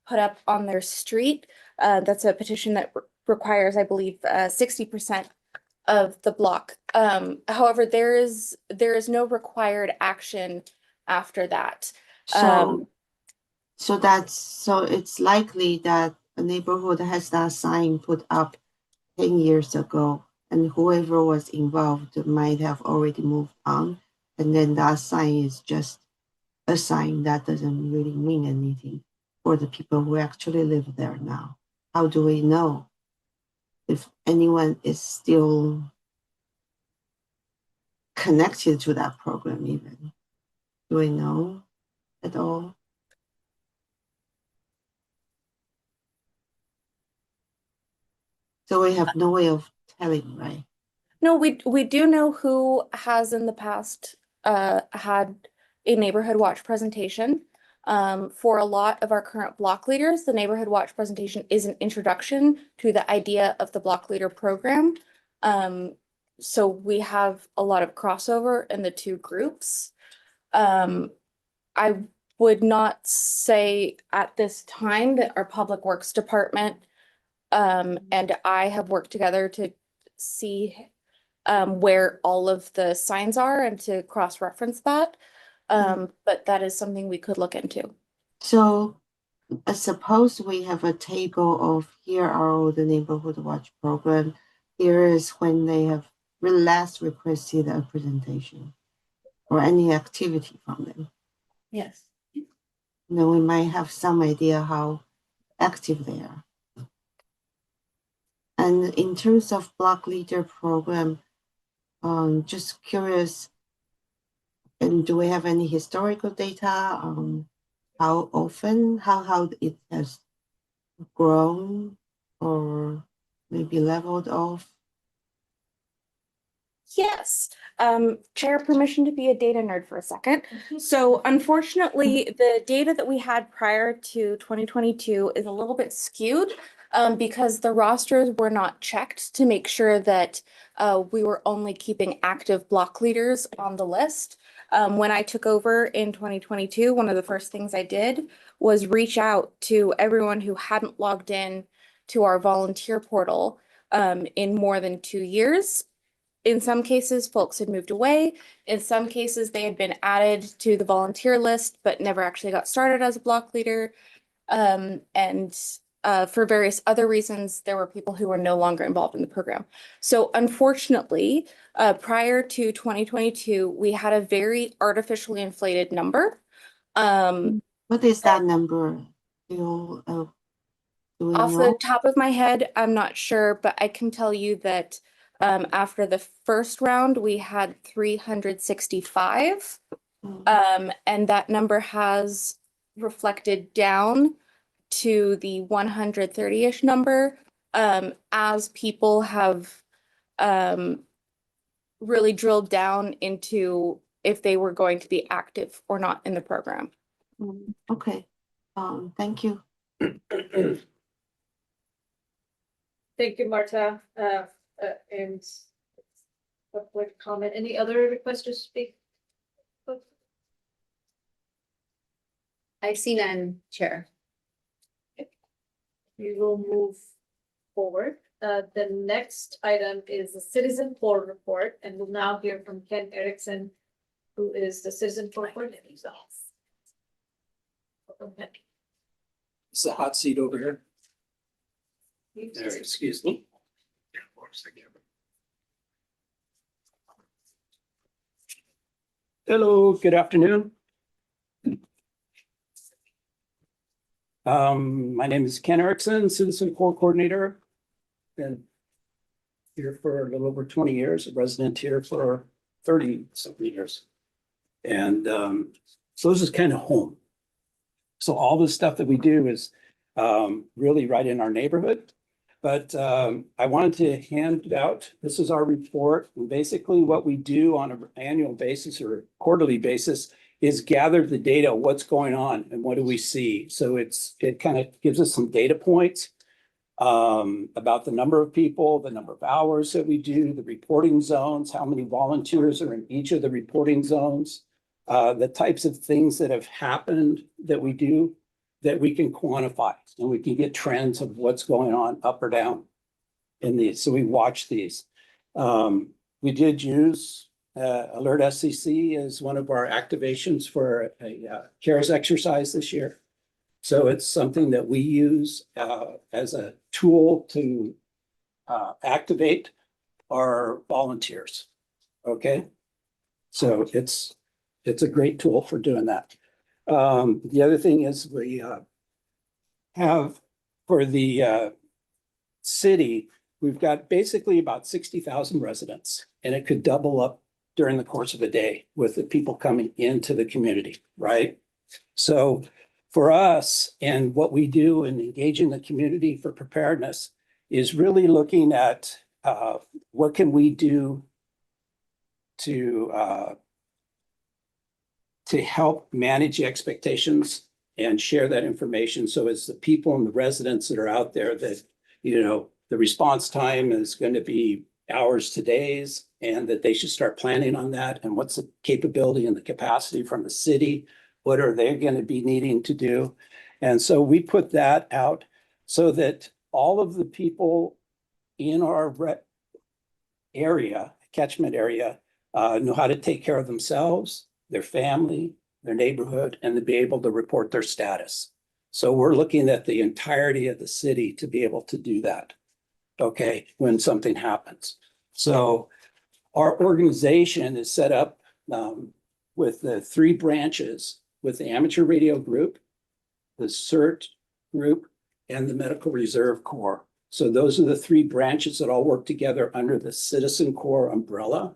put up on their street. That's a petition that requires, I believe, 60% of the block. However, there is no required action after that. So, so it's likely that a neighborhood has that sign put up 10 years ago, and whoever was involved might have already moved on, and then that sign is just a sign that doesn't really mean anything for the people who actually live there now. How do we know if anyone is still connected to that program even? Do we know at all? So we have no way of telling, right? No, we do know who has in the past had a Neighborhood Watch presentation. For a lot of our current block leaders, the Neighborhood Watch presentation is an introduction to the idea of the block leader program. So we have a lot of crossover in the two groups. I would not say at this time that our Public Works Department and I have worked together to see where all of the signs are and to cross-reference that. But that is something we could look into. So suppose we have a table of here are all the neighborhood watch program. Here is when they have last requested a presentation or any activity from them. Yes. Then we might have some idea how active they are. And in terms of block leader program, just curious, and do we have any historical data on how often, how it has grown or maybe leveled off? Yes. Chair, permission to be a data nerd for a second. So unfortunately, the data that we had prior to 2022 is a little bit skewed because the rosters were not checked to make sure that we were only keeping active block leaders on the list. When I took over in 2022, one of the first things I did was reach out to everyone who hadn't logged in to our volunteer portal in more than 2 years. In some cases, folks had moved away. In some cases, they had been added to the volunteer list, but never actually got started as a block leader. And for various other reasons, there were people who were no longer involved in the program. So unfortunately, prior to 2022, we had a very artificially inflated number. What is that number? Do we Off know? the top of my head, I'm not sure, but I can tell you that after the first round, we had 365. And that number has reflected down to the 130-ish number as people have really drilled down into if they were going to be active or not in the program. Okay, thank you. Thank you, Marta. And public comment. Any other requests to speak? I see none, Chair. We will move forward. The next item is the citizen poll report, and we'll now hear from Ken Erickson, who is the citizen poll coordinator. It's the hot seat over here. There, excuse me. Hello, good afternoon. My name is Ken Erickson, Citizen Core Coordinator. Been here for a little over 20 years, a resident here for 30 something years. And so this is kind of home. So all the stuff that we do is really right in our neighborhood. But I wanted to hand out, this is our report. And basically what we do on an annual basis or quarterly basis is gather the data, what's going on and what do we see. So it kind of gives us some data points about the number of people, the number of hours that we do, the reporting zones, how many volunteers are in each of the reporting zones, the types of things that have happened that we do that we can quantify and we can get trends of what's going on up or down in these. So we watch these. We did use Alert SCC as one of our activations for a CARES exercise this year. So it's something that we use as a tool to activate our volunteers. Okay. So it's a great tool for doing that. The other thing is we have for the city, we've got basically about 60,000 residents, and it could double up during the course of a day with the people coming into the community, right? So for us and what we do in engaging the community for preparedness is really looking at what can we do to help manage the expectations and share that information. So as the people and the residents that are out there that, you know, the response time is going to be hours to days and that they should start planning on that. And what's the capability and the capacity from the city? What are they going to be needing to do? And so we put that out so that all of the people in our area, catchment area, know how to take care of themselves, their family, their neighborhood, and to be able to report their status. So we're looking at the entirety of the city to be able to do that, okay, when something happens. So our organization is set up with the 3 branches, with the amateur radio group, the CERT group, and the Medical Reserve Corps. So those are the 3 branches that all work together under the Citizen Corps umbrella.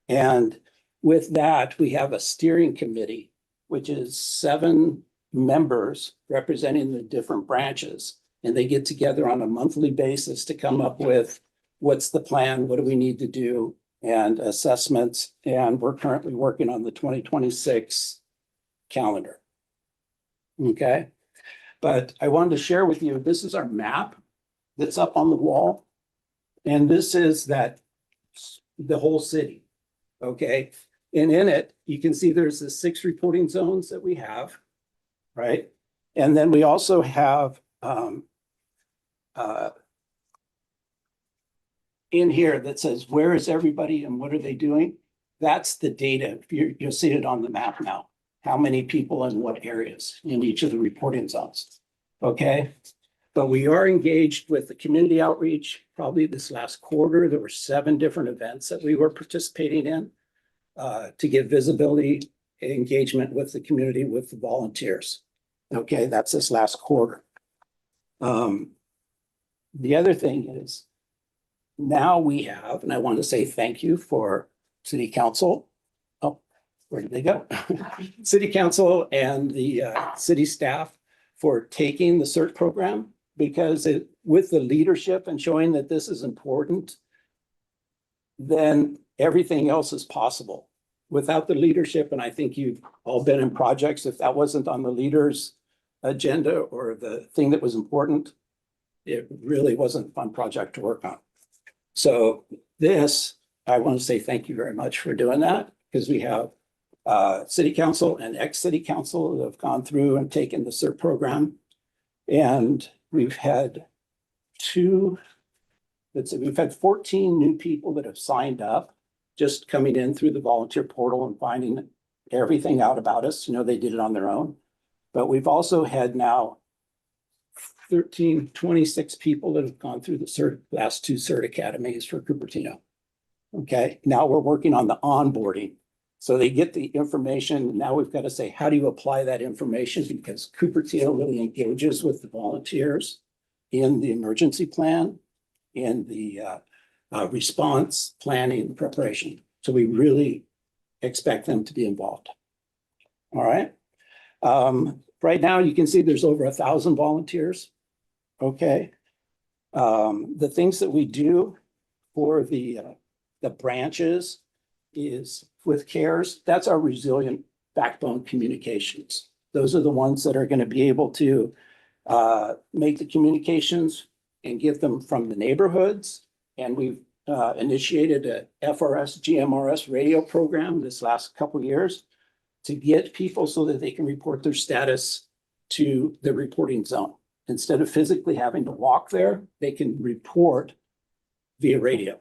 And with that, we have a steering committee, which is 7 members representing the different branches. And they get together on a monthly basis to come up with what's the plan, what do we need to do, and assessments. And we're currently working on the 2026 calendar. Okay. But I wanted to share with you, this is our map that's up on the wall. And this is the whole city. Okay. And in it, you can see there's the 6 reporting zones that we have, right? And then we also have in here that says, where is everybody and what are they doing? That's the data. You'll see it on the map now. How many people in what areas in each of the reporting zones, okay? But we are engaged with the community outreach. Probably this last quarter, there were 7 different events that we were participating in to get visibility and engagement with the community, with the volunteers. Okay, that's this last quarter. The other thing is now we have, and I want to say thank you for City Council. Oh, where did they go? City Council and the city staff for taking the CERT program, because with the leadership and showing that this is important, then everything else is possible. Without the leadership, and I think you've all been in projects, if that wasn't on the leader's agenda or the thing that was important, it really wasn't a fun project to work on. So this, I want to say thank you very much for doing that, because we have city council and ex-city council that have gone through and taken the CERT program. And we've had 14 new people that have signed up, just coming in through the volunteer portal and finding everything out about us. You know, they did it on their own. But we've also had now 26 people that have gone through the last 2 CERT academies for Cupertino. Okay, now we're working on the onboarding. So they get the information. Now we've got to say, how do you apply that information? Because Cupertino really engages with the volunteers in the emergency plan, in the response planning preparation. So we really expect them to be involved. All right. Right now, you can see there's over 1,000 volunteers. Okay. The things that we do for the branches is with CARES, that's our resilient backbone communications. Those are the ones that are going to be able to make the communications and get them from the neighborhoods. And we've initiated a FRS GMRS radio program this last couple of years to get people so that they can report their status to the reporting zone. Instead of physically having to walk there, they can report via radio.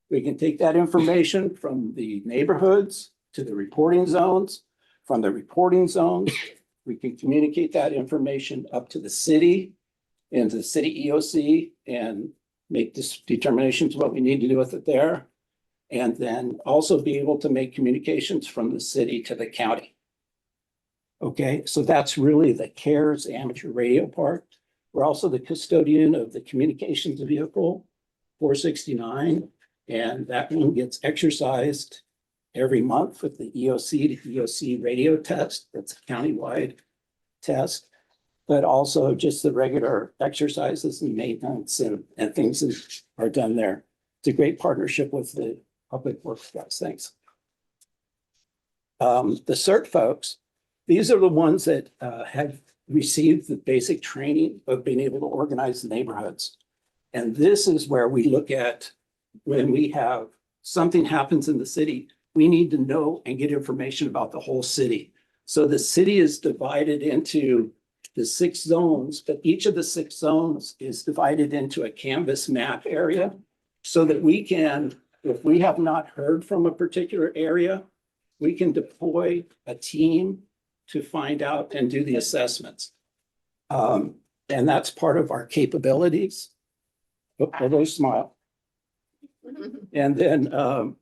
We can take that information from the neighborhoods to the reporting zones. From the reporting zones, we can communicate that information up to the city and to the city EOC and make this determinations what we need to do with it there. And then also be able to make communications from the city to the county. Okay, so that's really the CARES amateur radio part. We're also the custodian of the communications vehicle 469, and that one gets exercised every month with the EOC to EOC radio test. That's a countywide test, but also just the regular exercises and maintenance and things that are done there. It's a great partnership with the Public Works guys. Thanks. The CERT folks, these are the ones that have received the basic training of being able to organize the neighborhoods. And this is where we look at when we have something happens in the city, we need to know and get information about the whole city. So the city is divided into the 6 zones, but each of the 6 zones is divided into a canvas map area so that we can, if we have not heard from a particular area, we can deploy a team to find out and do the assessments. And that's part of our capabilities. Although smile. And then,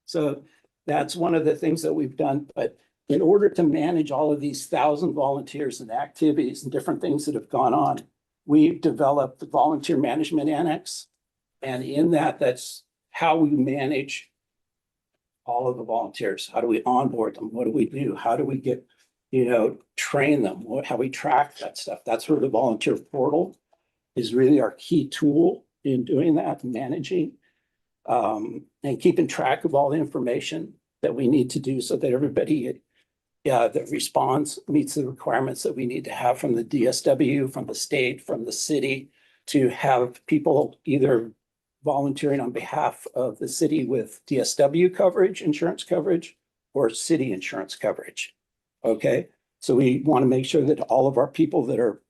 so that's one of the things that we've done. But in order to manage all of these 1,000 volunteers and activities and different things that have gone on, we've developed the volunteer management annex. And in that, that's how we manage all of the volunteers. How do we onboard them? What do we do? How do we get, train them? How we track that stuff? That's where the volunteer portal is really our key tool in doing that, managing and keeping track of all the information that we need to do so that everybody that responds meets the requirements that we need to have from the DSW, from the state, from the city, to have people either volunteering on behalf of the city with DSW coverage, insurance coverage, or city insurance coverage. Okay, so we want to make sure that all of our people that are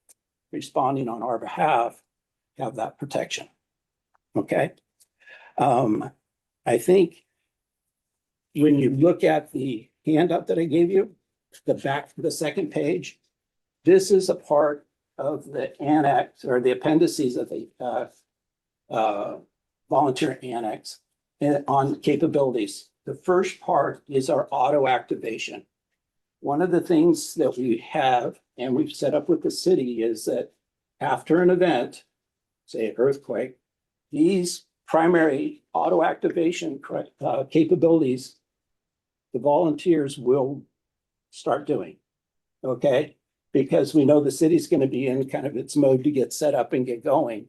responding on our behalf have that protection. Okay. I think when you look at the handout that I gave you, the second page, this is a part of the annex or the appendices of the volunteer annex on capabilities. The first part is our auto activation. One of the things that we have and we've set up with the city is that after an event, say an earthquake, these primary auto activation capabilities, the volunteers will start doing, okay? Because we know the city's going to be in kind of its mode to get set up and get going.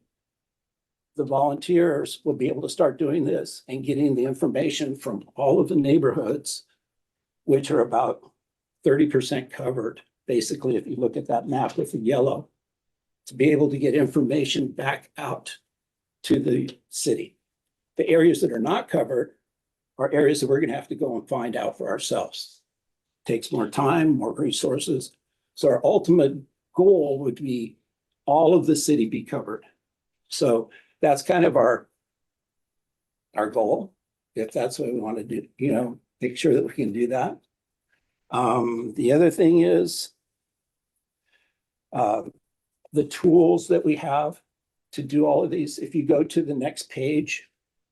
The volunteers will be able to start doing this and getting the information from all of the neighborhoods, which are about 30% covered. Basically, if you look at that map with the yellow, to be able to get information back out to the city. The areas that are not covered are areas that we're going to have to go and find out for ourselves. Takes more time, more resources. So our ultimate goal would be all of the city be covered. So that's kind of our goal, if that's what we want to do, make sure that we can do that. The other thing is the tools that we have to do all of these. If you go to the next page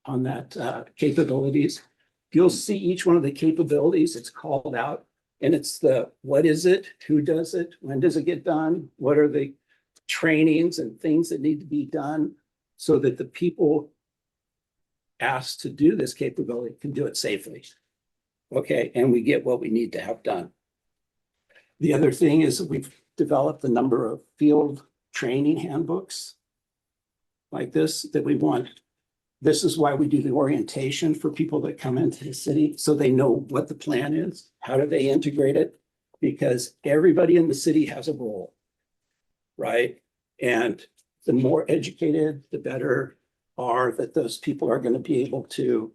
on that capabilities, you'll see each one of the capabilities. It's called out and it's the, what is it? Who does it? When does it get done? What are the trainings and things that need to be done so that the people asked to do this capability can do it safely. Okay, and we get what we need to have done. The other thing is that we've developed a number of field training handbooks like this that we want. This is why we do the orientation for people that come into the city, so they know what the plan is, how do they integrate it? Because everybody in the city has a role, right? And the more educated, the better are that those people are going to be able to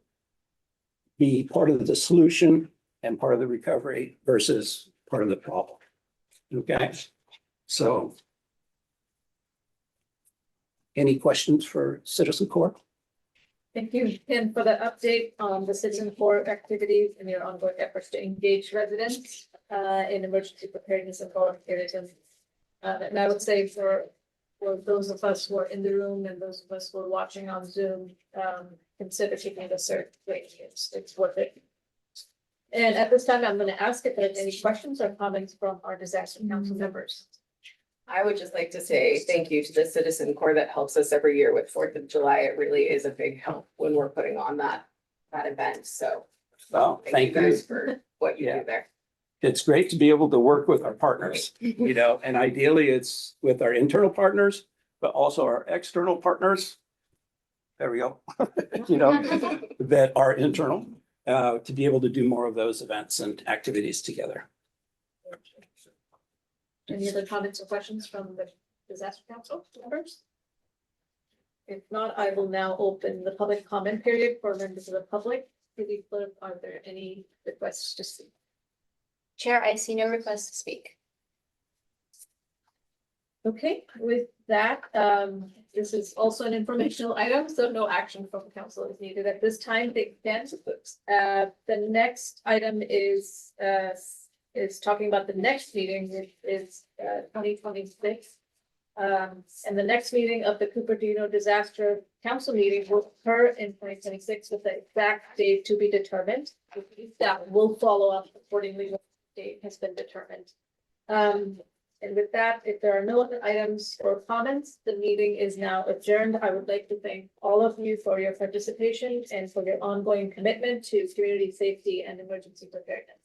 be part of the solution and part of the recovery versus part of the problem. Okay, so any questions for Citizen Corps? Thank you, Ken, for the update on the citizen core activities and your ongoing efforts to engage residents in emergency preparedness and volunteerism. And I would say for those of us who are in the room and those of us who are watching on Zoom, consider taking the certification. It's worth it. And at this time, I'm going to ask if there's any questions or comments from our disaster council members. I would just like to say thank you to the Citizen Corps that helps us every year with 4th of July. It really is a big help when we're putting on that event. So Well, thank you guys for what you do there. It's great to be able to work with our partners, you know, and ideally it's with our internal partners, but also our external partners. There we go. You know, that are internal, to be able to do more of those events and activities together. Any other comments or questions from the disaster council members? If not, I will now open the public comment period for members of the public. City Clerk, are there any requests to speak? Chair, I see no request to speak. Okay, with that, this is also an informational item, so no action from the council is needed at this time. Thank you, Ken. The next item is talking about the next meeting, which is 2026. And the next meeting of the Cupertino Disaster Council meeting will occur in 2026 with the exact date to be determined. That will follow up accordingly when the date has been determined. And with that, if there are no other items or comments, the meeting is now adjourned. I would like to thank all of you for your participation and for your ongoing commitment to community safety and emergency preparedness.